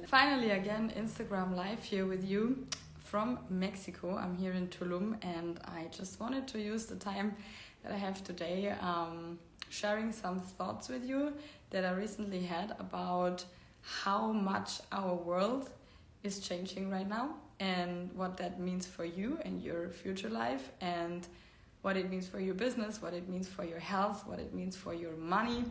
Finally again, Instagram live here with you from Mexico. I'm here in Tulum and I just wanted to use the time that I have today sharing some thoughts with you that I recently had about how much our world is changing right now and what that means for you and your future life, and what it means for your business, what it means for your health, what it means for your money.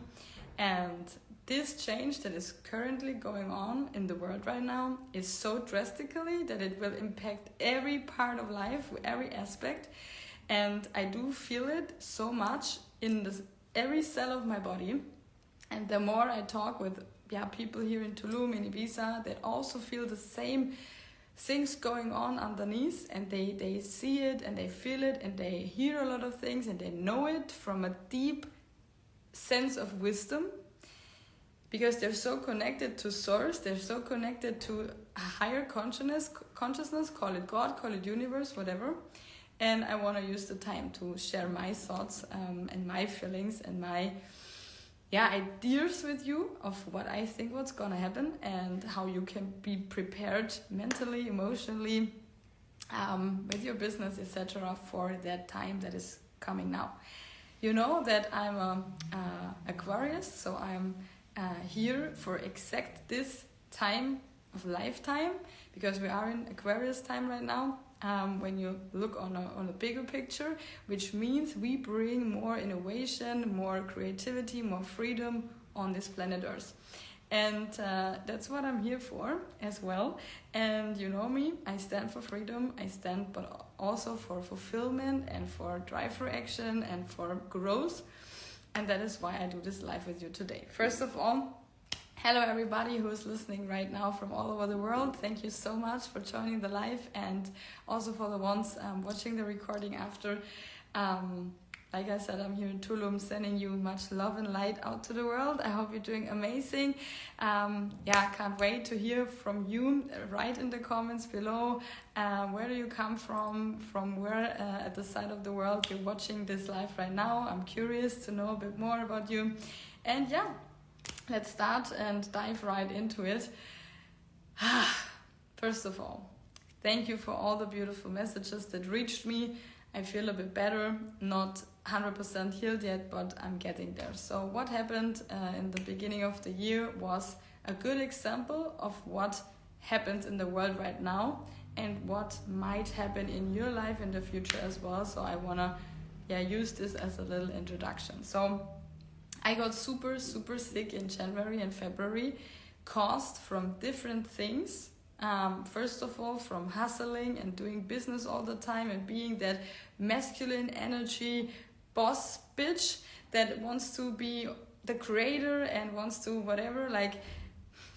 And this change that is currently going on in the world right now is so drastically that it will impact every part of life, every aspect. And I do feel it so much in every cell of my body. And the more I talk with people here in Tulum, in Ibiza, that also feel the same things going on underneath, and they see it and they feel it and they hear a lot of things and they know it from a deep sense of wisdom, because they're so connected to source, they're so connected to a higher consciousness, call it God, call it universe, whatever. And I want to use the time to share my thoughts and my feelings and my ideas with you of what I think what's gonna happen and how you can be prepared mentally, emotionally, with your business, etc. for that time that is coming now. You know that I'm a Aquarius, so I'm here for exact this time of lifetime, because we are in Aquarius time right now. When you look on a bigger picture, which means we bring more innovation, more creativity, more freedom on this planet Earth. And that's what I'm here for as well. And you know me, I stand for freedom, I stand but also for fulfillment and for drive for action and for growth. And that is why I do this live with you today. First of all, hello everybody who is listening right now from all over the world. Thank you so much for joining the live, and also for the ones watching the recording after. Like I said, I'm here in Tulum sending you much love and light out to the world. I hope you're doing amazing. Can't wait to hear from you. Write in the comments below, where do you come from where at the side of the world you're watching this live right now. I'm curious to know a bit more about you. And let's start and dive right into it. First of all, thank you for all the beautiful messages that reached me. I feel a bit better, not 100% healed yet, but I'm getting there. So what happened in the beginning of the year was a good example of what happens in the world right now and what might happen in your life in the future as well. So I want to use this as a little introduction. So I got super, super sick in January and February, caused from different things. First of all, from hustling and doing business all the time and being that masculine energy boss bitch that wants to be the creator and wants to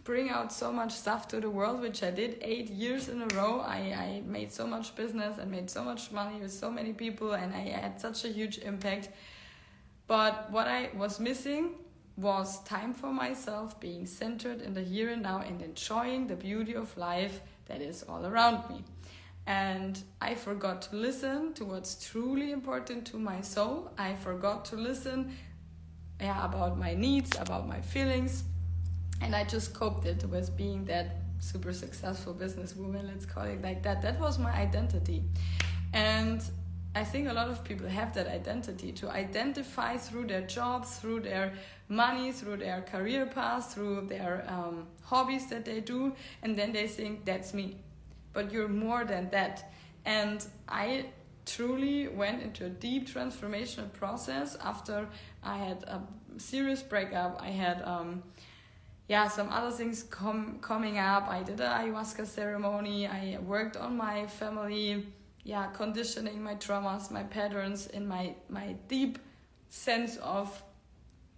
bring out so much stuff to the world, which I did 8 years in a row. I made so much business and made so much money with so many people, and I had such a huge impact. But what I was missing was time for myself, being centered in the here and now and enjoying the beauty of life that is all around me. And I forgot to listen to what's truly important to my soul. I forgot to listen about my needs, about my feelings. And I just coped it with being that super successful businesswoman, let's call it like that. That was my identity. And I think a lot of people have that identity, to identify through their jobs, through their money, through their career path, through their hobbies that they do, and then they think that's me. But you're more than that. And I truly went into a deep transformational process after I had a serious breakup. I had some other things coming up. I did an ayahuasca ceremony. I worked on my family, conditioning, my traumas, my patterns, in my deep sense of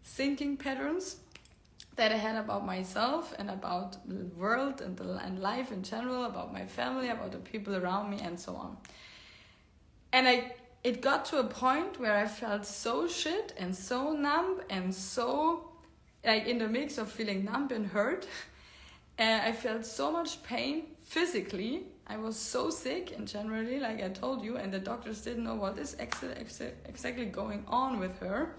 thinking patterns that I had about myself and about the world and life in general, about my family, about the people around me, and so on. And it got to a point where I felt so shit and so numb and so in the mix of feeling numb and hurt. And I felt so much pain physically. I was so sick in January, like I told you, and the doctors didn't know what is exactly going on with her,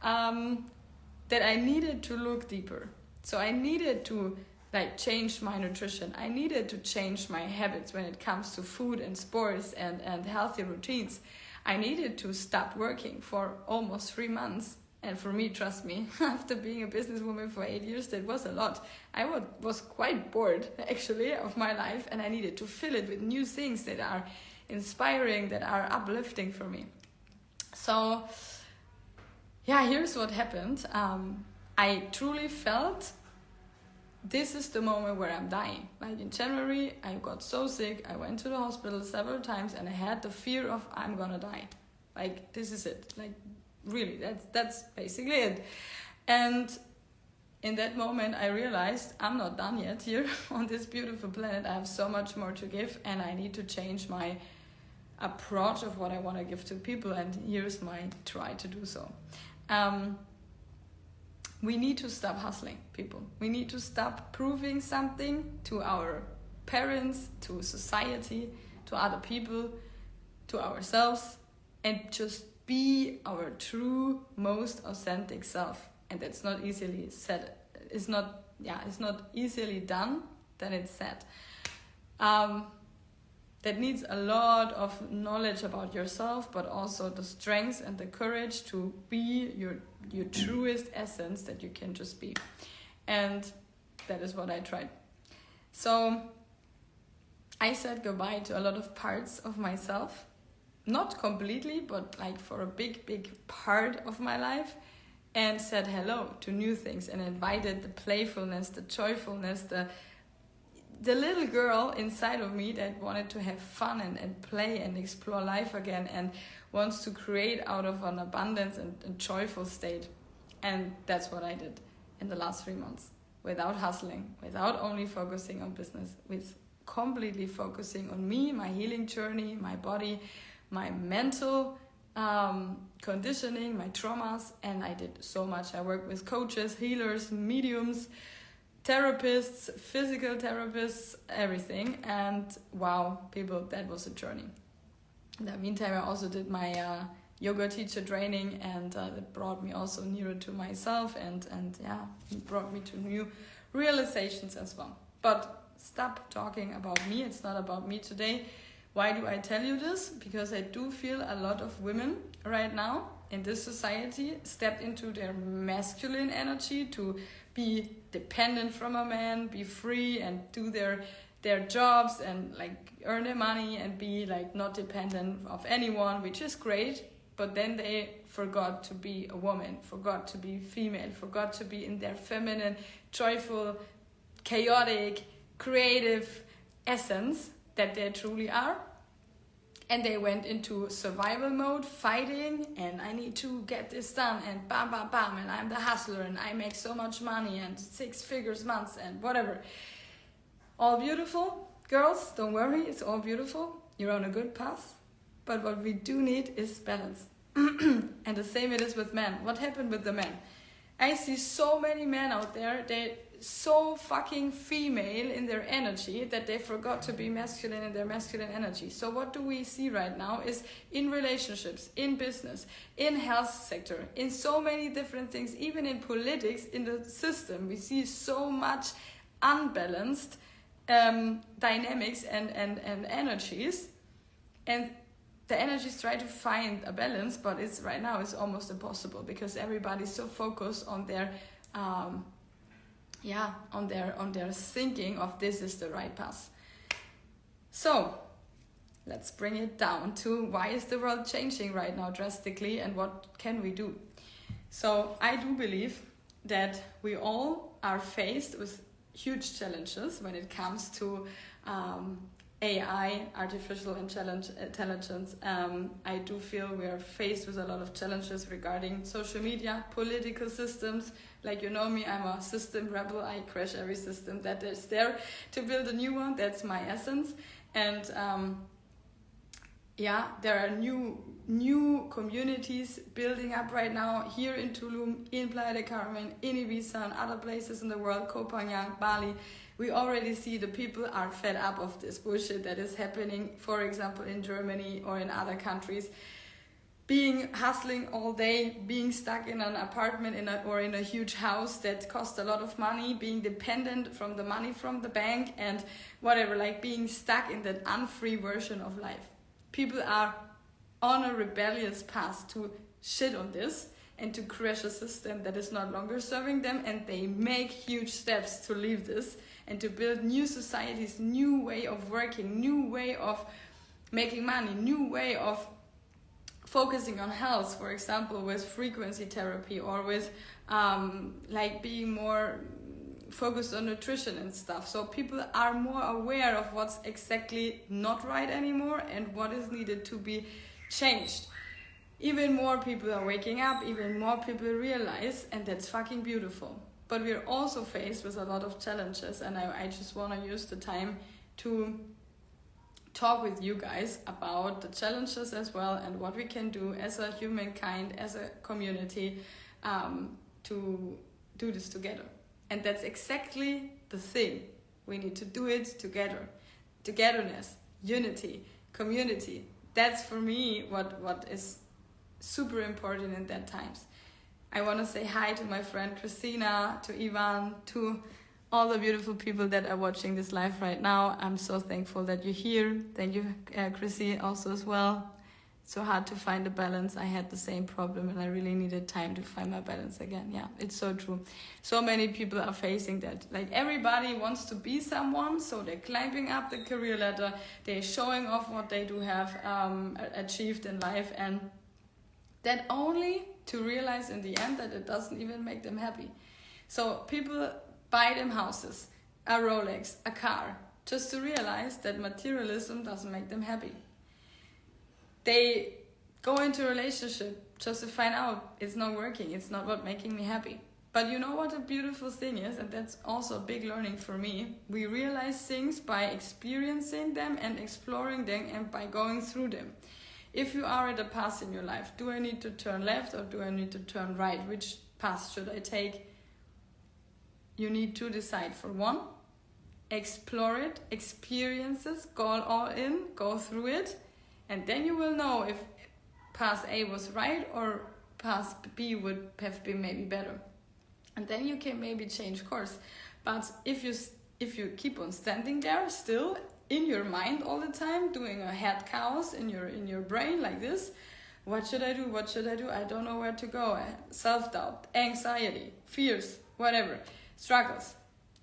that I needed to look deeper. So I needed to like change my nutrition. I needed to change my habits when it comes to food and sports and healthy routines. I needed to stop working for almost 3 months. And for me, trust me, after being a businesswoman for 8 years, that was a lot. I was quite bored, actually, of my life, and I needed to fill it with new things that are inspiring, that are uplifting for me. So, yeah, here's what happened. I truly felt this is the moment where I'm dying. Like in January, I got so sick, I went to the hospital several times, and I had the fear of I'm gonna die. Like, this is it. Like, really, that's basically it. And in that moment, I realized I'm not done yet here on this beautiful planet. I have so much more to give, and I need to change my approach of what I want to give to people, and here's my try to do so. We need to stop hustling, people. We need to stop proving something to our parents, to society, to other people, to ourselves, and just be our true, most authentic self. And that's not easily said. It's not easily done, then it's said. That needs a lot of knowledge about yourself, but also the strength and the courage to be your truest essence that you can just be. And that is what I tried. So I said goodbye to a lot of parts of myself. Not completely, but like for a big part of my life. And said hello to new things and invited the playfulness, the joyfulness, the little girl inside of me that wanted to have fun and play and explore life again and wants to create out of an abundance and joyful state. And that's what I did in the last 3 months, without hustling, without only focusing on business, with completely focusing on me, my healing journey, my body, my mental conditioning, my traumas. And I did so much. I worked with coaches, healers, mediums, therapists, physical therapists, everything. And wow, people, that was a journey. In the meantime, I also did my yoga teacher training, and it brought me also nearer to myself, and it brought me to new realizations as well. But stop talking about me. It's not about me today. Why do I tell you this? Because I do feel a lot of women right now in this society stepped into their masculine energy to be dependent from a man, be free and do their jobs and like earn their money and be like not dependent of anyone, which is great. But then they forgot to be a woman, forgot to be female, forgot to be in their feminine, joyful, chaotic, creative essence that they truly are. And they went into survival mode, fighting, and I need to get this done, and bam, bam, bam, and I'm the hustler, and I make so much money, and 6 figures months, and whatever. All beautiful. Girls, don't worry, it's all beautiful. You're on a good path. But what we do need is balance. And the same it is with men. What happened with the men? I see so many men out there, they're so fucking female in their energy that they forgot to be masculine in their masculine energy. So what do we see right now is in relationships, in business, in health sector, in so many different things, even in politics, in the system, we see so much unbalanced dynamics and energies. And the energies try to find a balance, but it's right now it's almost impossible because everybody's so focused on their on their thinking of this is the right path. So let's bring it down to why is the world changing right now drastically and what can we do? So I do believe that we all are faced with huge challenges when it comes to AI, artificial intelligence. I do feel we are faced with a lot of challenges regarding social media, political systems. Like you know me, I'm a system rebel. I crash every system that is there to build a new one. That's my essence. And there are new communities building up right now here in Tulum, in Playa del Carmen, in Ibiza, and other places in the world, Koh Phangan, Bali. We already see the people are fed up of this bullshit that is happening, for example, in Germany or in other countries. being hustling all day, being stuck in an apartment or in a huge house that costs a lot of money, being dependent from the money from the bank and whatever, like being stuck in that unfree version of life. People are on a rebellious path to shit on this and to crash a system that is not longer serving them, and they make huge steps to leave this and to build new societies, new way of working, new way of making money, new way of focusing on health, for example, with frequency therapy, or with like being more focused on nutrition and stuff. So people are more aware of what's exactly not right anymore and what is needed to be changed. Even more people are waking up, even more people realize, and that's fucking beautiful. But we're also faced with a lot of challenges, and I just want to use the time to talk with you guys about the challenges as well, and what we can do as a humankind, as a community, to do this together. And that's exactly the thing. We need to do it together. Togetherness, unity, community. That's for me what is super important in that times. I want to say hi to my friend Christina, to Ivan, to all the beautiful people that are watching this live right now. I'm so thankful that you're here. Thank you, Chrissy, also as well. It's so hard to find a balance. I had the same problem and I really needed time to find my balance again. Yeah, it's so true. So many people are facing that. Like everybody wants to be someone, so they're climbing up the career ladder. They're showing off what they do have achieved in life, and that only to realize in the end that it doesn't even make them happy. So people buy them houses, a Rolex, a car, just to realize that materialism doesn't make them happy. They go into a relationship just to find out it's not working, it's not what making me happy. But you know what a beautiful thing is, and that's also a big learning for me. We realize things by experiencing them and exploring them and by going through them. If you are at a path in your life, do I need to turn left or do I need to turn right? Which path should I take? You need to decide for one, explore it, experiences, go all in, go through it, and then you will know if path A was right or path B would have been maybe better. And then you can maybe change course. But if you keep on standing there still in your mind all the time, doing a head chaos in your brain like this, what should I do? What should I do? I don't know where to go. Self-doubt, anxiety, fears, whatever. Struggles,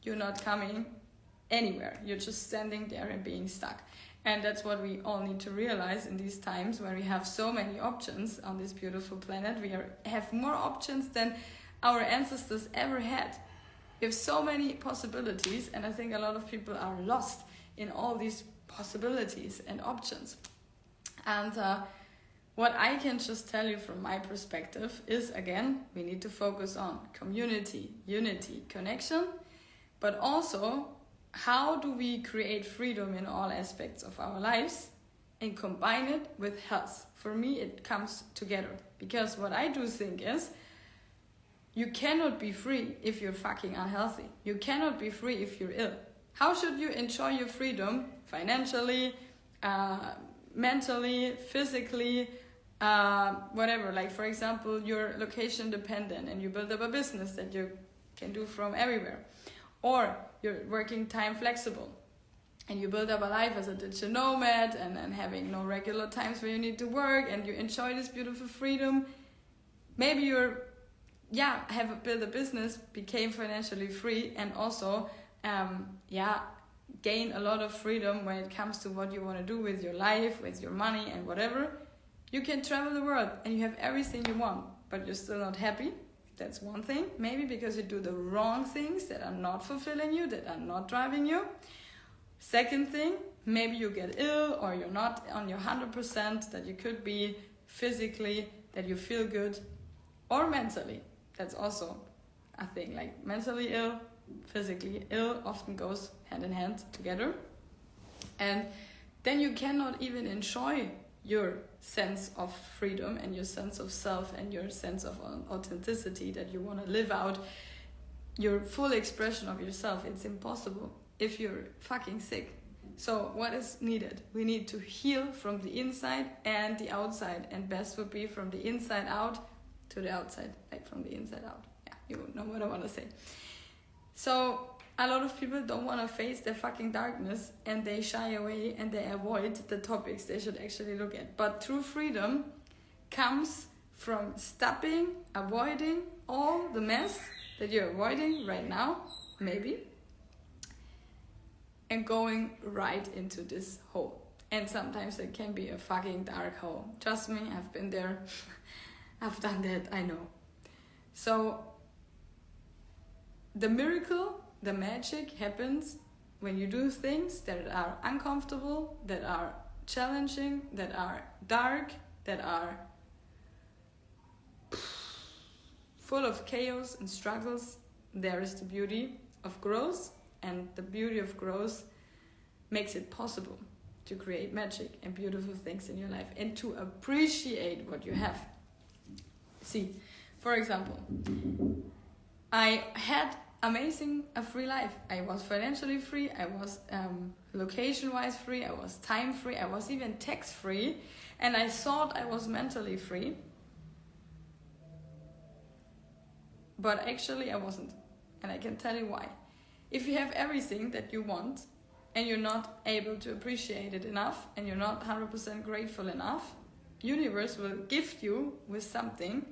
you're not coming anywhere. You're just standing there and being stuck. And that's what we all need to realize in these times when we have so many options on this beautiful planet. We have more options than our ancestors ever had. We have so many possibilities, and I think a lot of people are lost in all these possibilities and options. And what I can just tell you from my perspective is, again, we need to focus on community, unity, connection, but also how do we create freedom in all aspects of our lives and combine it with health. For me, it comes together, because what I do think is you cannot be free if you're fucking unhealthy. You cannot be free if you're ill. How should you enjoy your freedom financially, mentally, physically, whatever? Like, for example, you're location dependent and you build up a business that you can do from everywhere. Or you're working time flexible and you build up a life as a digital nomad and having no regular times where you need to work, and you enjoy this beautiful freedom. Maybe you're, have built a business, became financially free, and also gain a lot of freedom when it comes to what you want to do with your life, with your money and whatever. You can travel the world and you have everything you want, but you're still not happy. That's one thing. Maybe because you do the wrong things that are not fulfilling you, that are not driving you. Second thing, maybe you get ill or you're not on your 100%, that you could be physically, that you feel good, or mentally. That's also a thing. Like mentally ill, physically ill often goes hand in hand together. And then you cannot even enjoy your sense of freedom and your sense of self and your sense of authenticity that you want to live out your full expression of yourself. It's impossible if you're fucking sick. So what is needed? We need to heal from the inside and the outside, and best would be from the inside out to the outside, like from the inside out. Yeah, you know what I want to say. So a lot of people don't want to face their fucking darkness, and they shy away and they avoid the topics they should actually look at. But true freedom comes from stopping, avoiding all the mess that you're avoiding right now, maybe, and going right into this hole. And sometimes it can be a fucking dark hole. Trust me, I've been there. I've done that, I know. So the miracle, the magic happens when you do things that are uncomfortable, that are challenging, that are dark, that are full of chaos and struggles. There is the beauty of growth, and the beauty of growth makes it possible to create magic and beautiful things in your life and to appreciate what you have. See, for example, I had a free life. I was financially free, I was location-wise free, I was time free, I was even tax free, and I thought I was mentally free. But actually I wasn't, and I can tell you why. If you have everything that you want and you're not able to appreciate it enough and you're not 100% grateful enough, universe will gift you with something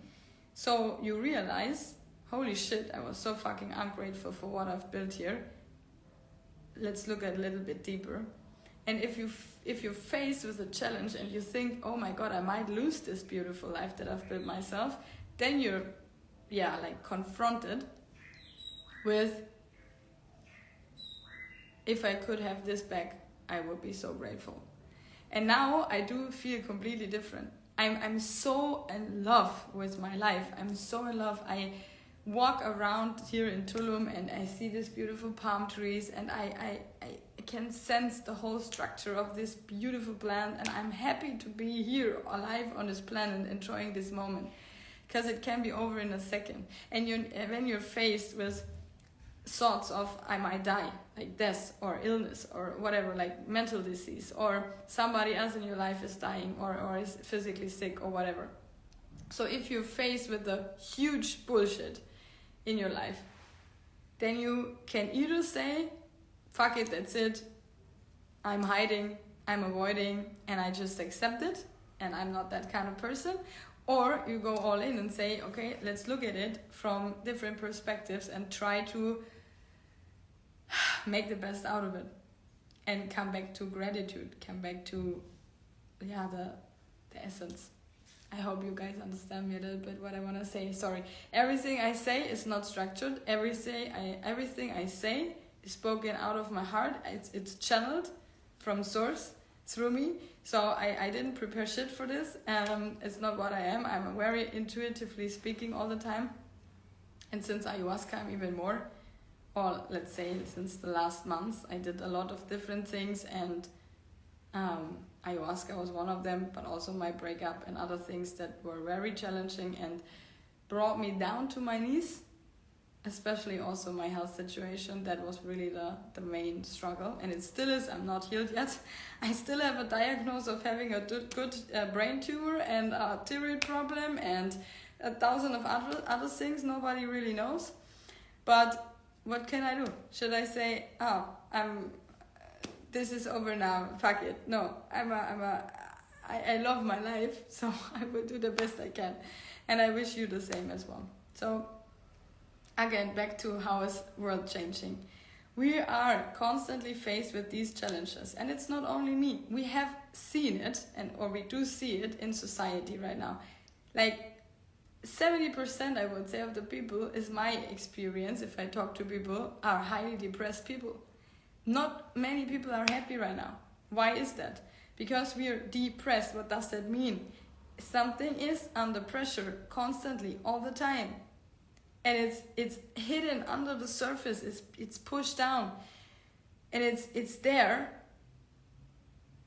so you realize, holy shit, I was so fucking ungrateful for what I've built here. Let's look a little bit deeper. And if you're faced with a challenge and you think, oh my god, I might lose this beautiful life that I've built myself, then you're confronted with, if I could have this back, I would be so grateful. And now I do feel completely different. I'm so in love with my life. I'm so in love. I walk around here in Tulum and I see these beautiful palm trees, and I can sense the whole structure of this beautiful plant, and I'm happy to be here alive on this planet, enjoying this moment, because it can be over in a second. And when you're faced with thoughts of I might die, like death or illness or whatever, like mental disease, or somebody else in your life is dying or is physically sick or whatever. So if you're faced with the huge bullshit in your life, then you can either say, fuck it, that's it, I'm hiding, I'm avoiding, and I just accept it, and I'm not that kind of person. Or you go all in and say, okay, let's look at it from different perspectives and try to make the best out of it and come back to gratitude, come back to the essence. I hope you guys understand me a little bit what I want to say. Sorry, everything I say is not structured. Everything I say is spoken out of my heart. It's channeled from source through me. So I didn't prepare shit for this. It's not what I am. I'm very intuitively speaking all the time. And since ayahuasca, I'm even more. Or let's say since the last months, I did a lot of different things, and ayahuasca was one of them, but also my breakup and other things that were very challenging and brought me down to my knees, especially also my health situation. That was really the main struggle, and it still is. I'm not healed yet. I still have a diagnosis of having a good brain tumor and a thyroid problem and 1,000 of other things nobody really knows. But what can I do? Should I say, this is over now, fuck it? No, I love my life, so I will do the best I can. And I wish you the same as well. So again, back to how is world changing. We are constantly faced with these challenges, and it's not only me. We have seen it, or we do see it in society right now. Like 70%, I would say, of the people, is my experience, if I talk to people, are highly depressed people. Not many people are happy right now. Why is that? Because we are depressed. What does that mean? Something is under pressure constantly, all the time. And it's hidden under the surface, it's pushed down. And it's there,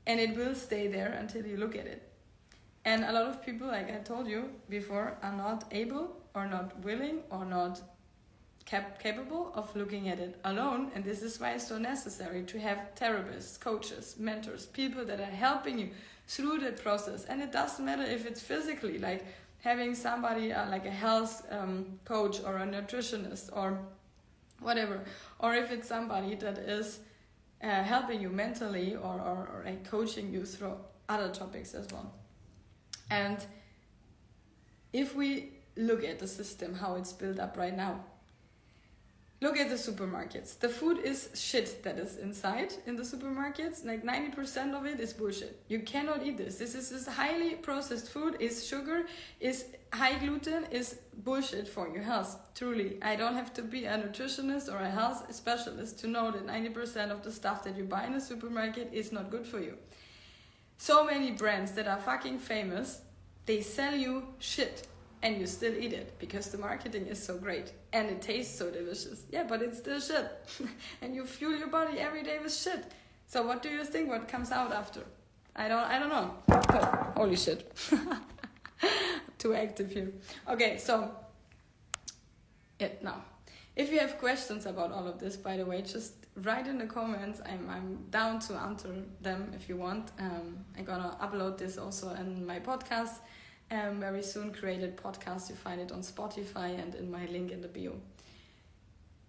and it will stay there until you look at it. And a lot of people, like I told you before, are not able or not willing or not capable of looking at it alone, and this is why it's so necessary to have therapists, coaches, mentors, people that are helping you through that process. And it doesn't matter if it's physically, like having somebody like a health coach or a nutritionist or whatever, or if it's somebody that is helping you mentally or like coaching you through other topics as well. And if we look at the system, how it's built up right now, look at the supermarkets. The food is shit that is inside in the supermarkets. Like 90% of it is bullshit. You cannot eat this. This is highly processed food, is sugar, is high gluten, is bullshit for your health. Truly. I don't have to be a nutritionist or a health specialist to know that 90% of the stuff that you buy in a supermarket is not good for you. So many brands that are fucking famous, they sell you shit. And you still eat it because the marketing is so great and it tastes so delicious. Yeah, but it's still shit. And you fuel your body every day with shit. So what do you think? What comes out after? I don't know. Oh, holy shit. Too active here. Okay, so now, if you have questions about all of this, by the way, just write in the comments. I'm down to answer them if you want. I'm gonna upload this also in my podcast. Very soon, created podcast. You find it on Spotify and in my link in the bio.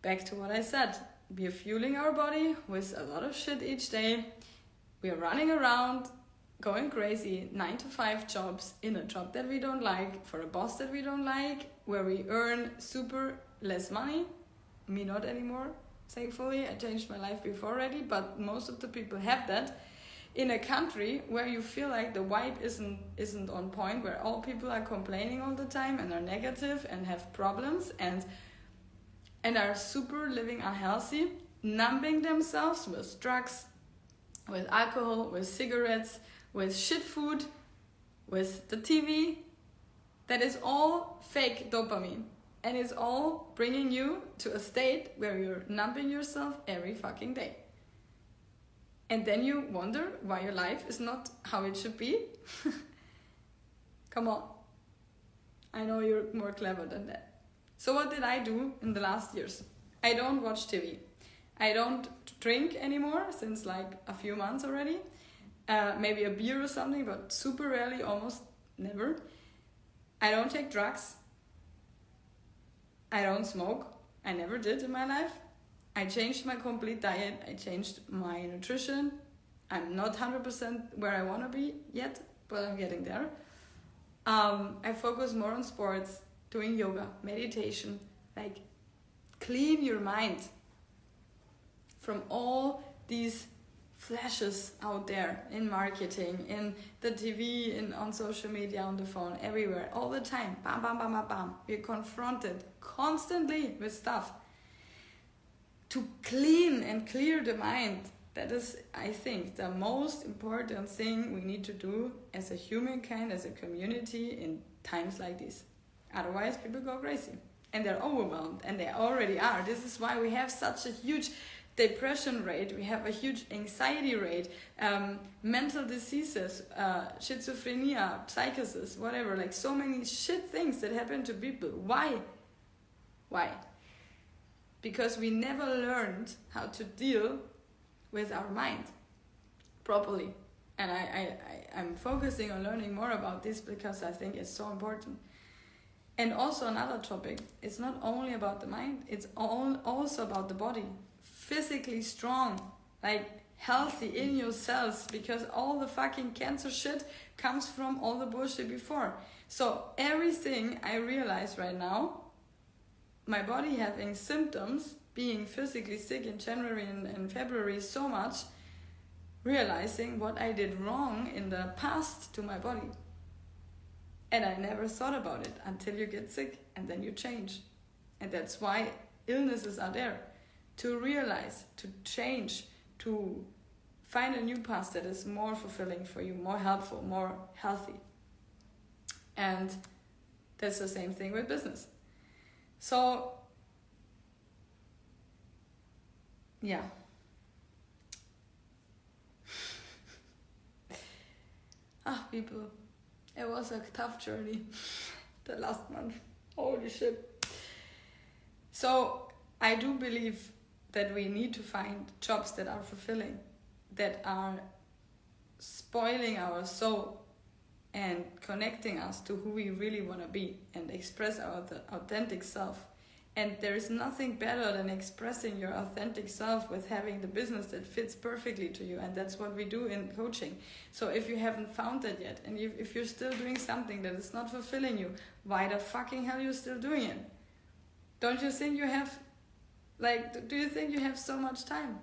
Back to what I said. We are fueling our body with a lot of shit each day. We are running around, going crazy, 9-to-5 jobs, in a job that we don't like, for a boss that we don't like, where we earn super less money. Me not anymore, thankfully. I changed my life before already, but most of the people have that. In a country where you feel like the vibe isn't on point, where all people are complaining all the time and are negative and have problems and are super living unhealthy, numbing themselves with drugs, with alcohol, with cigarettes, with shit food, with the TV. That is all fake dopamine, and it's all bringing you to a state where you're numbing yourself every fucking day. And then you wonder why your life is not how it should be. Come on. I know you're more clever than that. So what did I do in the last years? I don't watch TV. I don't drink anymore since like a few months already. Maybe a beer or something, but super rarely, almost never. I don't take drugs. I don't smoke. I never did in my life. I changed my complete diet. I changed my nutrition. I'm not 100% where I want to be yet, but I'm getting there. I focus more on sports, doing yoga, meditation, like clean your mind from all these flashes out there in marketing, in the TV, on social media, on the phone, everywhere, all the time. Bam, bam, bam, bam, bam. We're confronted constantly with stuff. To clean and clear the mind, that is, I think, the most important thing we need to do as a humankind, as a community in times like this. Otherwise, people go crazy and they're overwhelmed, and they already are. This is why we have such a huge depression rate, we have a huge anxiety rate, mental diseases, schizophrenia, psychosis, whatever, like so many shit things that happen to people. Why? Because we never learned how to deal with our mind properly. And I'm focusing on learning more about this because I think it's so important. And also another topic, it's not only about the mind, it's also about the body. Physically strong, like healthy in your cells, because all the fucking cancer shit comes from all the bullshit before. So everything I realize right now, my body having symptoms, being physically sick in January and February so much, realizing what I did wrong in the past to my body. And I never thought about it until you get sick and then you change. And that's why illnesses are there. To realize, to change, to find a new path that is more fulfilling for you, more helpful, more healthy. And that's the same thing with business. So, yeah. People, it was a tough journey the last month. Holy shit. So, I do believe that we need to find jobs that are fulfilling, that are spoiling our soul and connecting us to who we really want to be and express our authentic self. And there is nothing better than expressing your authentic self with having the business that fits perfectly to you. And that's what we do in coaching. So if you haven't found that yet, and if you're still doing something that is not fulfilling you, why the fucking hell are you still doing it? Don't you think you have, do you think you have so much time?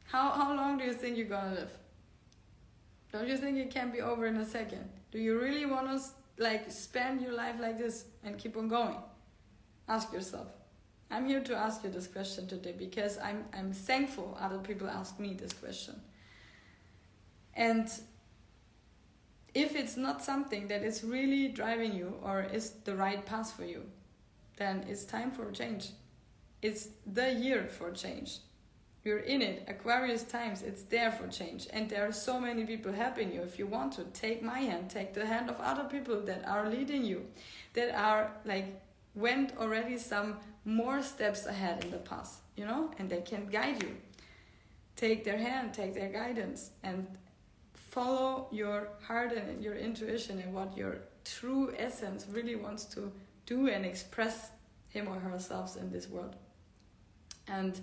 How long do you think you're gonna live? Don't you think it can be over in a second? Do you really want to spend your life like this and keep on going? Ask yourself. I'm here to ask you this question today because I'm thankful other people ask me this question. And if it's not something that is really driving you or is the right path for you, then it's time for change. It's the year for change. You're in it, Aquarius times, it's there for change. And there are so many people helping you. If you want to, take my hand, take the hand of other people that are leading you, that are went already some more steps ahead in the past, and they can guide you. Take their hand, take their guidance, and follow your heart and your intuition and what your true essence really wants to do and express him or herself in this world. And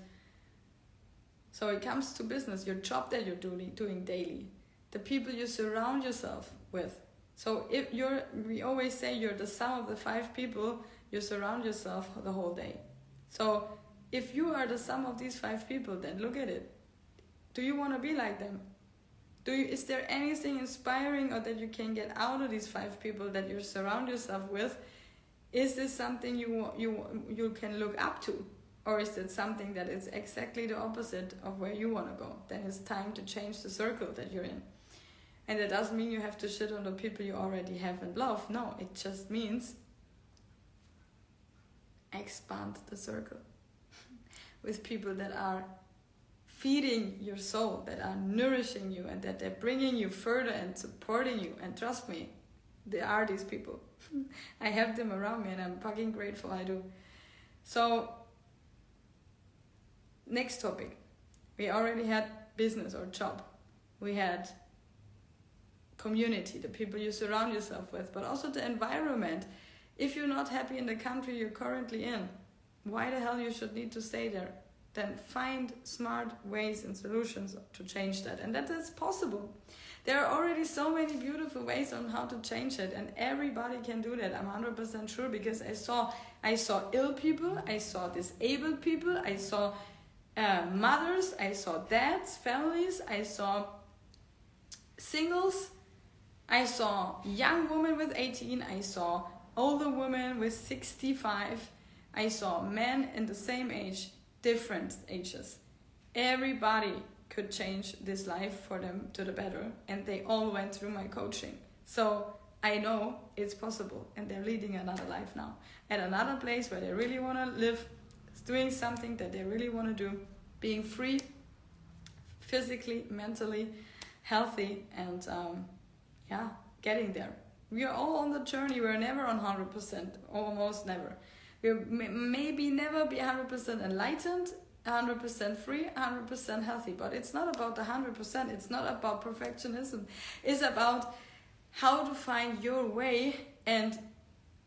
so it comes to business, your job that you're doing daily, the people you surround yourself with. So we always say you're the sum of the 5 people you surround yourself the whole day. So if you are the sum of these 5 people, then look at it. Do you want to be like them? Is there anything inspiring or that you can get out of these 5 people that you surround yourself with? Is this something you can look up to? Or is it something that is exactly the opposite of where you want to go? Then it's time to change the circle that you're in. And that doesn't mean you have to shit on the people you already have and love. No, it just means expand the circle with people that are feeding your soul, that are nourishing you, and that they're bringing you further and supporting you. And trust me, there are these people. I have them around me and I'm fucking grateful I do. So, next topic. We already had business or job. We had community, the people you surround yourself with, but also the environment. If you're not happy in the country you're currently in, why the hell you should need to stay there? Then find smart ways and solutions to change that. And that is possible. There are already so many beautiful ways on how to change it, and everybody can do that. I'm 100% sure, because I saw ill people, I saw disabled people, I saw mothers, I saw dads, families, I saw singles, I saw young women with 18, I saw older women with 65, I saw men in the same age, different ages. Everybody could change this life for them to the better, and they all went through my coaching. So I know it's possible, and they're leading another life now at another place where they really want to live, doing something that they really want to do, being free, physically, mentally, healthy, and getting there. We are all on the journey. We're never on 100%, almost never. We'll maybe never be 100% enlightened, 100% free, 100% healthy. But it's not about the 100%. It's not about perfectionism. It's about how to find your way, and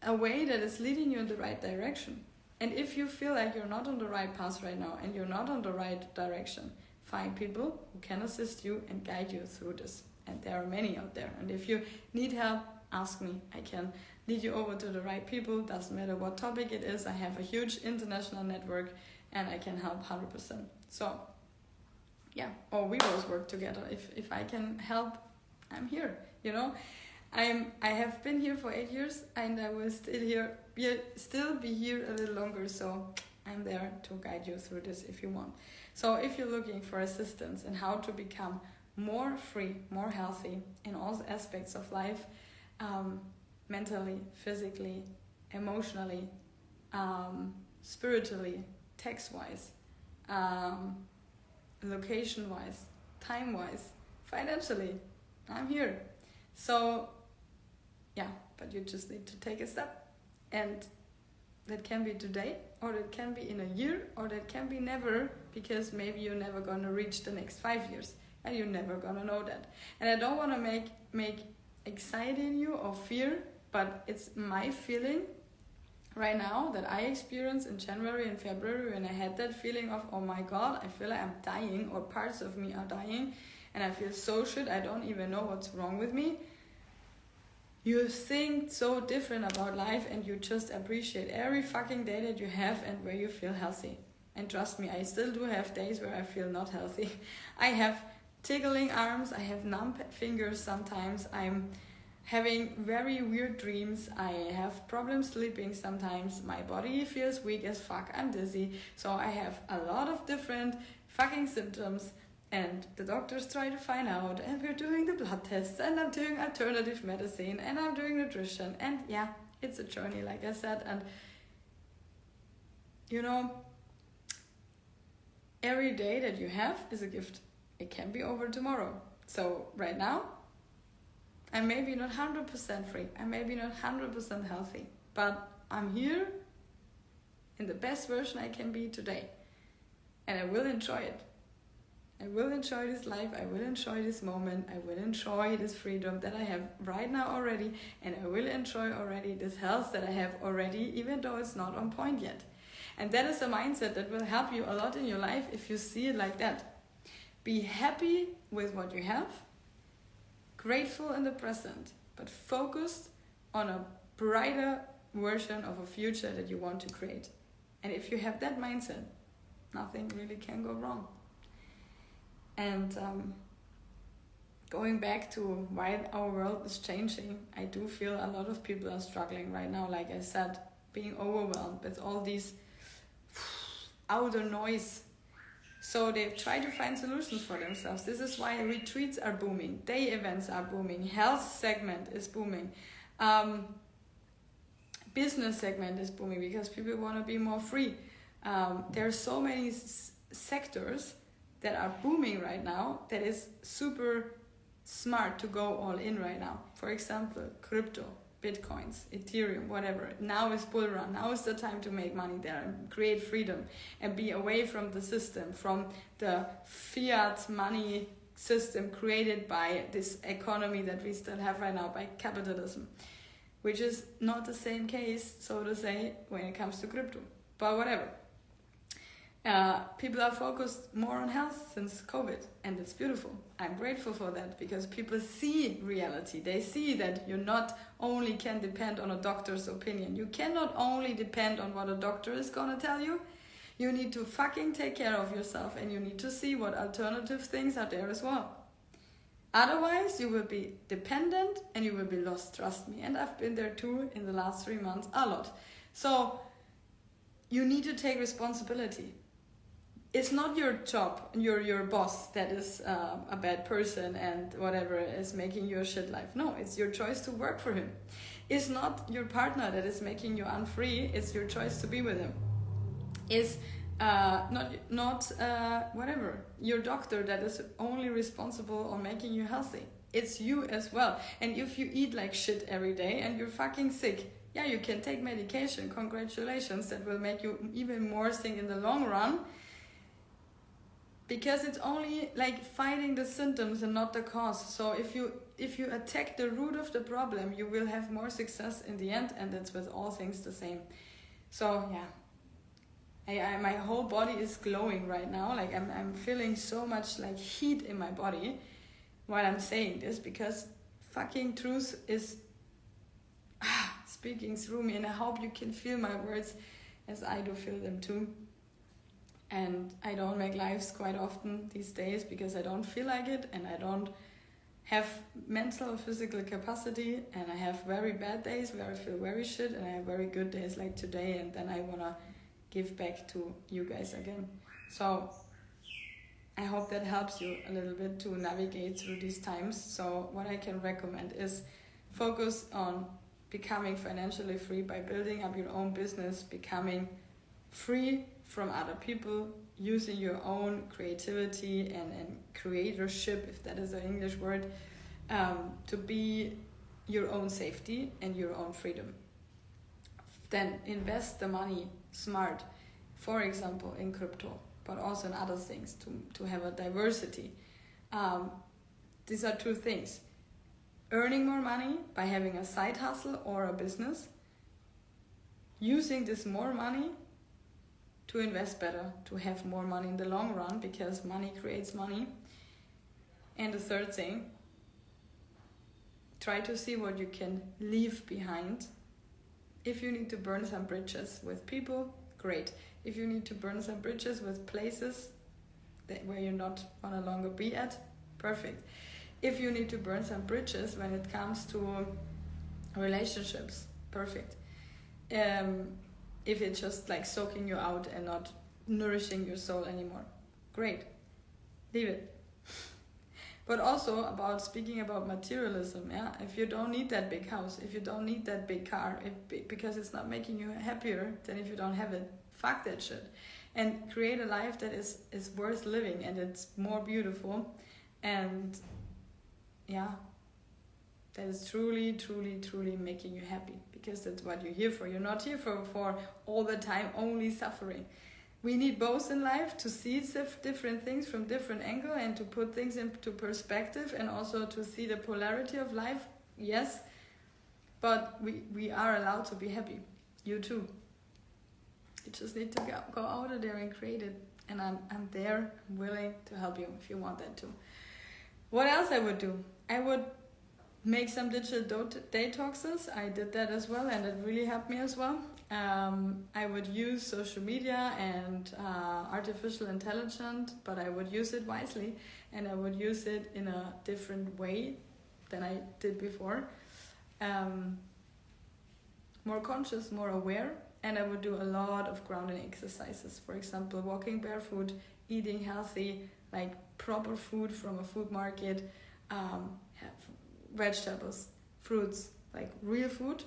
a way that is leading you in the right direction. And if you feel like you're not on the right path right now and you're not on the right direction, find people who can assist you and guide you through this. And there are many out there. And if you need help, ask me. I can lead you over to the right people. Doesn't matter what topic it is. I have a huge international network and I can help 100%. So, or we both work together. If I can help, I'm here, I have been here for 8 years and I will still be here a little longer. So I'm there to guide you through this if you want. So if you're looking for assistance in how to become more free, more healthy in all aspects of life, mentally, physically, emotionally, spiritually, text-wise, location-wise, time-wise, financially, I'm here. So, but you just need to take a step. And That can be today, or that can be in a year, or that can be never, because maybe you're never gonna reach the next 5 years, and you're never gonna know that. And I don't want to make anxiety in you or fear, but it's my feeling right now that I experienced in January and February, when I had that feeling of, oh my god, I feel like I'm dying, or parts of me are dying, and I feel so shit, I don't even know what's wrong with me. You think so different about life, and you just appreciate every fucking day that you have and where you feel healthy. And trust me, I still do have days where I feel not healthy. I have tickling arms, I have numb fingers sometimes, I'm having very weird dreams, I have problems sleeping sometimes, my body feels weak as fuck, I'm dizzy. So I have a lot of different fucking symptoms, and the doctors try to find out, and we're doing the blood tests, and I'm doing alternative medicine, and I'm doing nutrition, and yeah, it's a journey, like I said. And you know, every day that you have is a gift. It can be over tomorrow. So right now, I'm maybe not 100% free, I'm maybe not 100% healthy, but I'm here in the best version I can be today, and I will enjoy it. I will enjoy this life, I will enjoy this moment, I will enjoy this freedom that I have right now already, and I will enjoy already this health that I have already, even though it's not on point yet. And that is a mindset that will help you a lot in your life if you see it like that. Be happy with what you have, grateful in the present, but focused on a brighter version of a future that you want to create. And if you have that mindset, nothing really can go wrong. And going back to why our world is changing, I do feel a lot of people are struggling right now, like I said, being overwhelmed with all these outer noise. So they've tried to find solutions for themselves. This is why retreats are booming, day events are booming, health segment is booming, business segment is booming, because people want to be more free. There are so many sectors that are booming right now that is super smart to go all in right now. For example, crypto, bitcoins, Ethereum, whatever. Now is bull run. Now is the time to make money there and create freedom and be away from the system, from the fiat money system created by this economy that we still have right now, by capitalism, which is not the same case, so to say, when it comes to crypto. But whatever. People are focused more on health since COVID, and it's beautiful. I'm grateful for that, because people see reality. They see that you not only can depend on a doctor's opinion. You cannot only depend on what a doctor is gonna tell you. You need to fucking take care of yourself, and you need to see what alternative things are there as well. Otherwise, you will be dependent and you will be lost, trust me. And I've been there too in the last 3 months, a lot. So you need to take responsibility. It's not your job, your boss that is a bad person and whatever is making your shit life. No, it's your choice to work for him. It's not your partner that is making you unfree. It's your choice to be with him. It's not whatever, your doctor that is only responsible on making you healthy. It's you as well. And if you eat like shit every day and you're fucking sick, yeah, you can take medication. Congratulations, that will make you even more sick in the long run. Because it's only like fighting the symptoms and not the cause. So if you attack the root of the problem, you will have more success in the end, and that's with all things the same. So yeah, my whole body is glowing right now. Like I'm feeling so much like heat in my body while I'm saying this, because fucking truth is speaking through me, and I hope you can feel my words as I do feel them too. And I don't make lives quite often these days because I don't feel like it, and I don't have mental or physical capacity, and I have very bad days where I feel very shit, and I have very good days like today, and then I want to give back to you guys again. So I hope that helps you a little bit to navigate through these times. So what I can recommend is focus on becoming financially free by building up your own business, becoming free from other people, using your own creativity and creatorship, if that is an English word, to be your own safety and your own freedom. then invest the money smart, for example in crypto, but also in other things to have a diversity. These are two things: earning more money by having a side hustle or a business, using this more money to invest better, to have more money in the long run, because money creates money. And the third thing, try to see what you can leave behind. If you need to burn some bridges with people, great. If you need to burn some bridges with places where you not want to longer be at, perfect. If you need to burn some bridges when it comes to relationships, perfect. If it's just like soaking you out and not nourishing your soul anymore, great, leave it. But also speaking about materialism, yeah. If you don't need that big house, if you don't need that big car, because it's not making you happier than if you don't have it, fuck that shit. And create a life that is worth living and it's more beautiful, and yeah, that is truly, truly, truly making you happy, because that's what you're here for. You're not here for all the time only suffering. We need both in life, to see different things from different angle and to put things into perspective, and also to see the polarity of life, yes, but we are allowed to be happy. You too. You just need to go out there and create it, and I'm there, I'm willing to help you if you want that too. What else I would do? I would make some digital detoxes. I did that as well, and it really helped me as well. I would use social media and artificial intelligence, but I would use it wisely, and I would use it in a different way than I did before. More conscious, more aware, and I would do a lot of grounding exercises. For example, walking barefoot, eating healthy, like proper food from a food market, vegetables, fruits, like real food.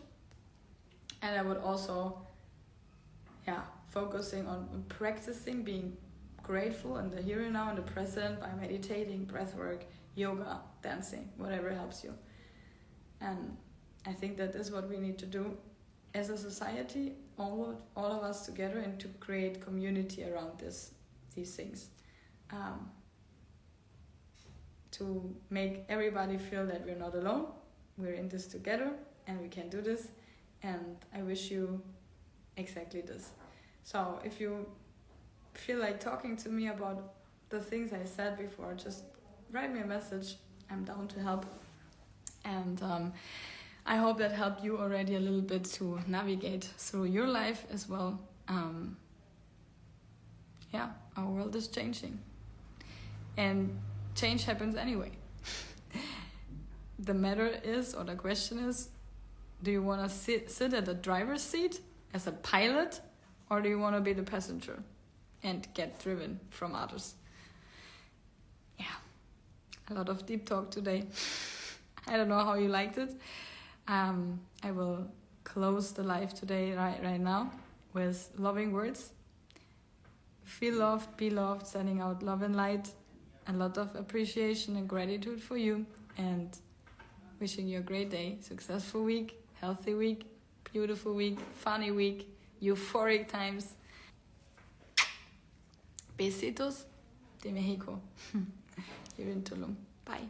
And I would also, focusing on practicing being grateful in the here and now, in the present, by meditating, breath work, yoga, dancing, whatever helps you. And I think that is what we need to do as a society, all of us together, and to create community around these things. To make everybody feel that we're not alone, we're in this together, and we can do this. And I wish you exactly this. So if you feel like talking to me about the things I said before, just write me a message. I'm down to help. And I hope that helped you already a little bit to navigate through your life as well. Our world is changing. And change happens anyway. The matter is, or the question is, do you want to sit at the driver's seat as a pilot, or do you want to be the passenger and get driven from others? Yeah, a lot of deep talk today. I don't know how you liked it. I will close the live today right now with loving words. Feel loved, be loved, sending out love and light. A lot of appreciation and gratitude for you, and wishing you a great day, successful week, healthy week, beautiful week, funny week, euphoric times. Besitos de Mexico, here in Tulum. Bye.